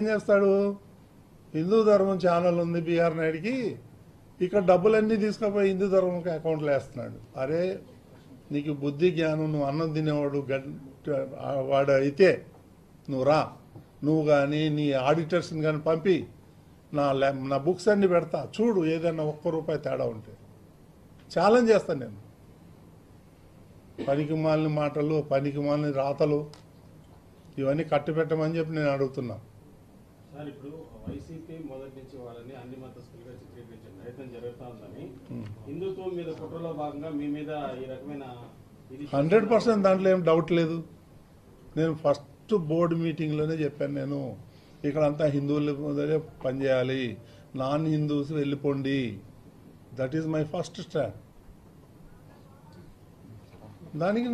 ఏం చేస్తాడు? హిందూ ధర్మం ఛానల్ ఉంది బిఆర్ నాయుడికి, ఇక్కడ డబ్బులన్నీ తీసుకుపోయి హిందూ ధర్మంకి అకౌంట్లో వేస్తున్నాడు. అరే నీకు బుద్ధి జ్ఞానం, నువ్వు అన్నం తినేవాడు వాడు అయితే నువ్వు రా, నువ్వు కానీ నీ ఆడిటర్స్ని కానీ పంపి నా బుక్స్ అన్ని పెడతా, చూడు ఏదైనా ₹1 తేడా ఉంటే ఛాలెంజ్ చేస్తాను నేను. పనికి మాలిన మాటలు, పనికి మాలిన రాతలు ఇవన్నీ కట్టు పెట్టమని చెప్పి నేను అడుగుతున్నా. సార్, ఇప్పుడు వైసీపీ మొదటి నుంచి వాళ్ళని అన్ని మతస్థులుగా చిత్రీకరించే ప్రయత్నం జరుగుతూ ఉందని, హిందుత్వం మీద కుట్రలో భాగంగా మీ మీద ఈ రకమైన 100% దాంట్లో ఏం డౌట్ లేదు. నేను ఫస్ట్ బోర్డు మీటింగ్లోనే చెప్పాను, నేను ఇక్కడంతా హిందువులు పనిచేయాలి, నాన్ హిందూస్ వెళ్ళిపోండి. That is my first stand. దానికి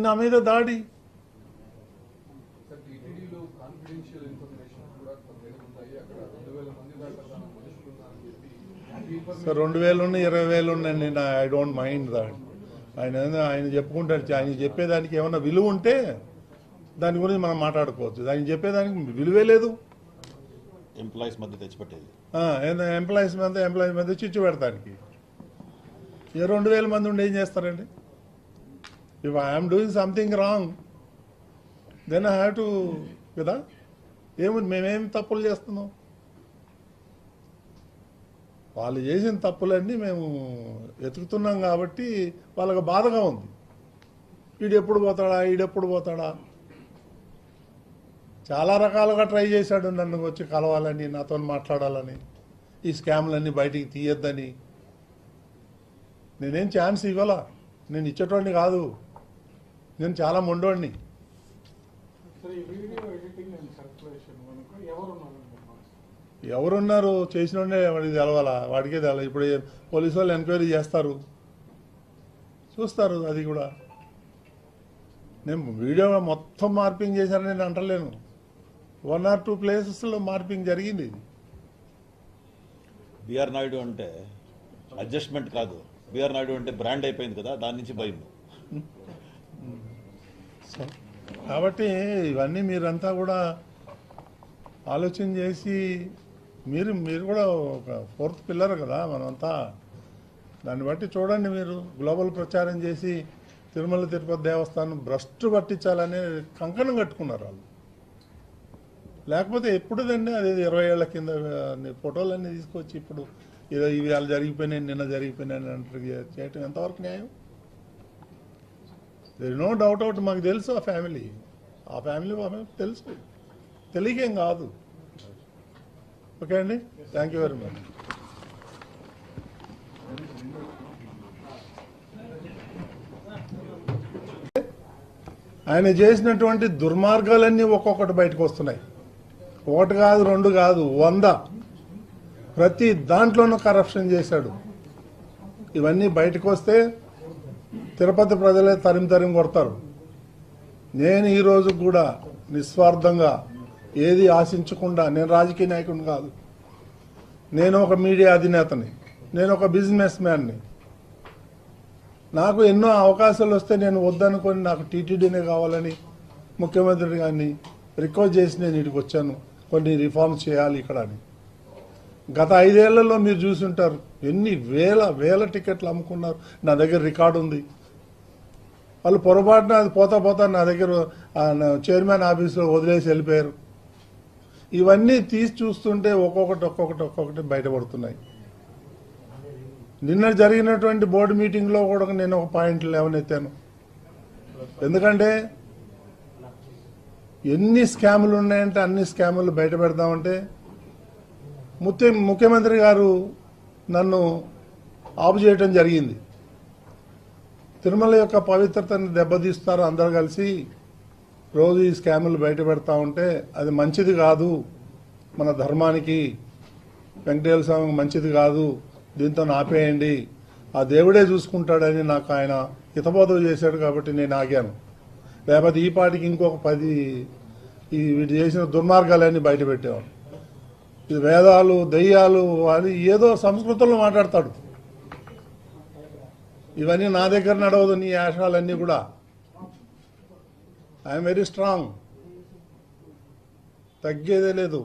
నా మీద దాడి. సార్ 2,000 ఉన్నాయి, 20,000 ఉన్నాయండి. I don't mind that. ఆయన చెప్పుకుంటాడు. ఆయన చెప్పేదానికి ఏమన్నా విలువ ఉంటే దాని గురించి మనం మాట్లాడుకోవచ్చు. ఆయన చెప్పేదానికి విలువే లేదు. ఎంప్లాయీస్ మధ్య తెచ్చిపెట్టేది, ఎంప్లాయీస్ మధ్య చిచ్చు పెడతానికి 2,000 మంది ఉండి ఏం చేస్తారండి? If I'm doing something wrong then I have to కదా. మేమేం తప్పులు చేస్తున్నాం? వాళ్ళు చేసిన తప్పులన్నీ మేము వెతుకుతున్నాం కాబట్టి వాళ్ళకి బాధగా ఉంది. ఈడెప్పుడు పోతాడా. చాలా రకాలుగా ట్రై చేశాడు నన్ను వచ్చి కలవాలని, నాతో మాట్లాడాలని, ఈ స్కామ్లన్నీ బయటికి తీయొద్దని. నేనేం ఛాన్స్ ఇవ్వాలా, నేను ఇచ్చేటోడిని కాదు, నేను చాలా మొండోడిని. ఎవరున్నారు చేసినోడే వాడికి తెలవాలా, వాడికే తెలవాలి. ఇప్పుడు పోలీసు వాళ్ళు ఎంక్వైరీ చేస్తారు, చూస్తారు. అది కూడా నేను వీడియో మొత్తం మార్పింగ్ చేశానని నేను అంటలేను. 1 or 2 ప్లేసెస్లో మార్పింగ్ జరిగింది. ఇది బిఆర్ నాయుడు అంటే అడ్జస్ట్మెంట్ కాదు, బిఆర్ నాయుడు అంటే బ్రాండ్ అయిపోయింది కదా, దాని నుంచి భయం. కాబట్టి ఇవన్నీ మీరంతా కూడా ఆలోచన చేసి మీరు కూడా ఒక 4th పిల్లర్ కదా మనమంతా. దాన్ని బట్టి చూడండి, మీరు గ్లోబల్ ప్రచారం చేసి తిరుమల తిరుపతి దేవస్థానం భ్రష్టు పట్టించాలనే కంకణం కట్టుకున్నారు వాళ్ళు. లేకపోతే ఎప్పుడుదండి అది 20 ఏళ్ల కింద ఫోటోలన్నీ తీసుకొచ్చి ఇప్పుడు ఇవి వాళ్ళు జరిగిపోయినాయి, నిన్న జరిగిపోయినాయి అంటారు చేయటం ఎంతవరకు న్యాయం? There no doubt out. మాకు తెలుసు ఆ ఫ్యామిలీ తెలుసు, తెలియకేం కాదు. ఓకే అండి, థ్యాంక్ యూ వెరీ మచ్. ఆయన చేసినటువంటి దుర్మార్గాలన్నీ ఒక్కొక్కటి బయటకు వస్తున్నాయి. 1 కాదు, 2 కాదు, 100. ప్రతి దాంట్లోనూ కరప్షన్ చేశాడు. ఇవన్నీ బయటకు వస్తే తిరుపతి ప్రజలే తరిమి కొడతారు. నేను ఈరోజు కూడా నిస్వార్థంగా ఏది ఆశించకుండా, నేను రాజకీయ నాయకుడిని కాదు, నేను ఒక మీడియా అధినేతని, నేను ఒక బిజినెస్ మ్యాన్ని. నాకు ఎన్నో అవకాశాలు వస్తే నేను వద్దనుకొని నాకు టీటీడీనే కావాలని ముఖ్యమంత్రి గారిని రిక్వెస్ట్ చేసి నేను ఇక్కడికి వచ్చాను. కొన్ని రిఫార్మ్స్ చేయాలి ఇక్కడ అని. గత 5 ఏళ్లలో మీరు చూసుంటారు ఎన్ని వేల టికెట్లు అమ్ముకున్నారు. నా దగ్గర రికార్డు ఉంది. వాళ్ళు పొరపాటున అది పోతా నా దగ్గర చైర్మన్ ఆఫీసులో వదిలేసి వెళ్ళిపోయారు. ఇవన్నీ తీసి చూస్తుంటే ఒక్కొక్కటి బయటపడుతున్నాయి. నిన్న జరిగినటువంటి బోర్డు మీటింగ్లో కూడా నేను ఒక పాయింట్ లేవనెత్తాను. ఎందుకంటే ఎన్ని స్కాములు ఉన్నాయంటే అన్ని స్కాములు బయట పెడదామంటే ముఖ్యమంత్రి గారు నన్ను ఆపు చేయటం జరిగింది. తిరుమల యొక్క పవిత్రతను దెబ్బతీస్తారు అందరూ కలిసి, రోజు ఈ స్కాములు బయట పెడతా ఉంటే అది మంచిది కాదు, మన ధర్మానికి, వెంకటేశ్వర స్వామికి మంచిది కాదు, దీంతో ఆపేయండి, ఆ దేవుడే చూసుకుంటాడని నాకు ఆయన హితబోధం చేశాడు. కాబట్టి నేను ఆగాను. లేకపోతే ఈ పాటికి ఇంకొక 10 వీటి చేసిన దుర్మార్గాలన్నీ బయట పెట్టేవాడు. ఇది వేదాలు, దయ్యాలు అని ఏదో సంస్కృతంలో మాట్లాడతాడు. ఇవన్నీ నా దగ్గర నడవదు, నీ ఆశాలన్నీ కూడా. ఐఎమ్ వెరీ స్ట్రాంగ్, తగ్గేదే లేదు.